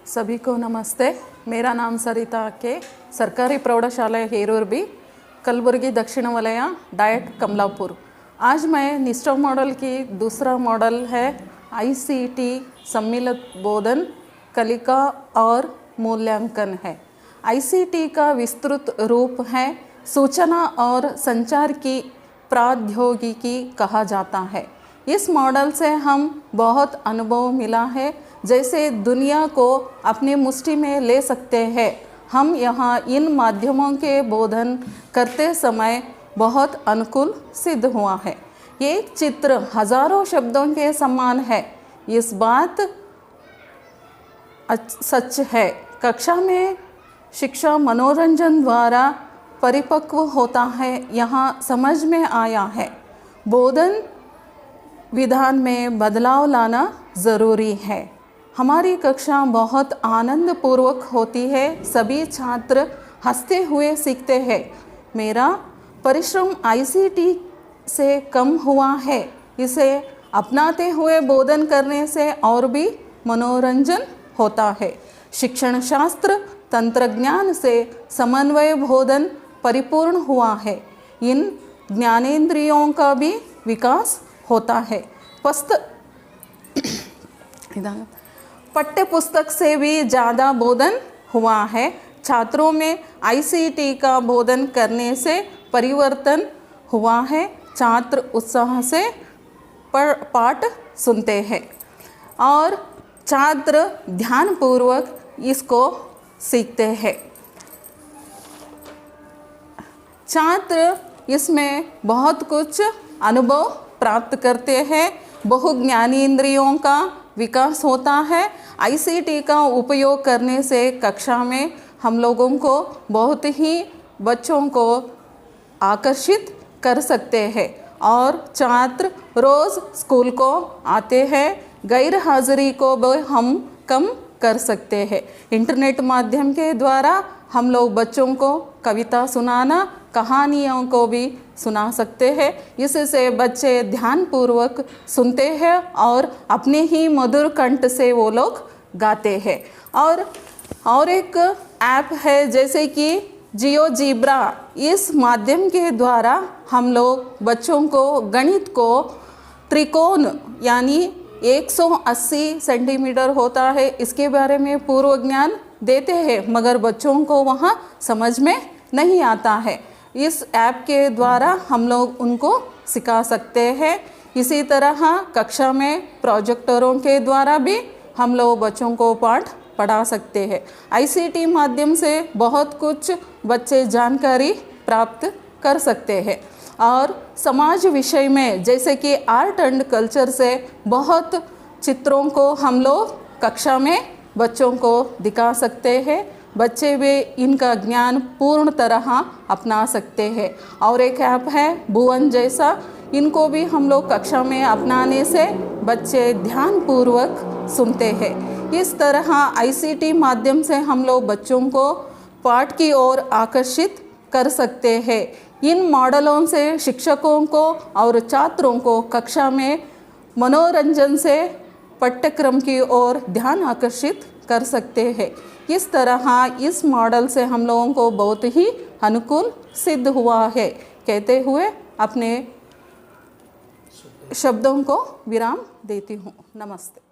सभी को नमस्ते। मेरा नाम सरिता के, सरकारी प्रौढ़शाला हेरूर बी, कलबुर्गी दक्षिण वलय, डायट कमलापुर। आज मैं निष्ठा मॉडल की दूसरा मॉडल है ICT सम्मिलित बोधन, कलिका और मूल्यांकन है। ICT का विस्तृत रूप है सूचना और संचार की प्रौद्योगिकी कहा जाता है। इस मॉडल से हम बहुत अनुभव मिला है, जैसे दुनिया को अपनी मुट्ठी में ले सकते हैं। हम यहाँ इन माध्यमों के बोधन करते समय बहुत अनुकूल सिद्ध हुआ है। एक चित्र हजारों शब्दों के समान है, इस बात सच है। कक्षा में शिक्षा मनोरंजन द्वारा परिपक्व होता है, यहाँ समझ में आया है। बोधन विधान में बदलाव लाना ज़रूरी है। हमारी कक्षा बहुत आनंदपूर्वक होती है, सभी छात्र हंसते हुए सीखते हैं। मेरा परिश्रम ICT से कम हुआ है, इसे अपनाते हुए बोधन करने से और भी मनोरंजन होता है। शिक्षण शास्त्र तंत्रज्ञान से समन्वय बोधन परिपूर्ण हुआ है। इन ज्ञानेंद्रियों का भी विकास होता है। पाठ्य पुस्तक से भी ज़्यादा बोधन हुआ है। छात्रों में ICT का बोधन करने से परिवर्तन हुआ है। छात्र उत्साह से पाठ सुनते हैं और छात्र ध्यानपूर्वक इसको सीखते हैं। छात्र इसमें बहुत कुछ अनुभव प्राप्त करते हैं। बहुज्ञानेंद्रियों का विकास होता है। ICT का उपयोग करने से कक्षा में हम लोगों को बहुत ही बच्चों को आकर्षित कर सकते हैं और छात्र रोज़ स्कूल को आते हैं। गैर हाजिरी को भी हम कम कर सकते हैं। इंटरनेट माध्यम के द्वारा हम लोग बच्चों को कविता सुनाना, कहानियों को भी सुना सकते हैं। इससे बच्चे ध्यानपूर्वक सुनते हैं और अपने ही मधुर कंठ से वो लोग गाते हैं। और एक ऐप है जैसे कि जियोजीब्रा। इस माध्यम के द्वारा हम लोग बच्चों को गणित को त्रिकोण यानी 180 सेंटीमीटर होता है, इसके बारे में पूर्व ज्ञान देते हैं, मगर बच्चों को वहाँ समझ में नहीं आता है। इस ऐप के द्वारा हम लोग उनको सिखा सकते हैं। इसी तरह कक्षा में प्रोजेक्टरों के द्वारा भी हम लोग बच्चों को पाठ पढ़ा सकते हैं। ICT माध्यम से बहुत कुछ बच्चे जानकारी प्राप्त कर सकते हैं। और समाज विषय में जैसे कि आर्ट एंड कल्चर से बहुत चित्रों को हम लोग कक्षा में बच्चों को दिखा सकते हैं। बच्चे भी इनका ज्ञान पूर्ण तरह अपना सकते हैं। और एक ऐप है भुवन जैसा, इनको भी हम लोग कक्षा में अपनाने से बच्चे ध्यानपूर्वक सुनते हैं। इस तरह ICT माध्यम से हम लोग बच्चों को पाठ की ओर आकर्षित कर सकते हैं। इन मॉडलों से शिक्षकों को और छात्रों को कक्षा में मनोरंजन से पाठ्यक्रम की ओर ध्यान आकर्षित कर सकते हैं। इस तरह इस मॉडल से हम लोगों को बहुत ही अनुकूल सिद्ध हुआ है। कहते हुए अपने शब्दों को विराम देती हूँ। नमस्ते।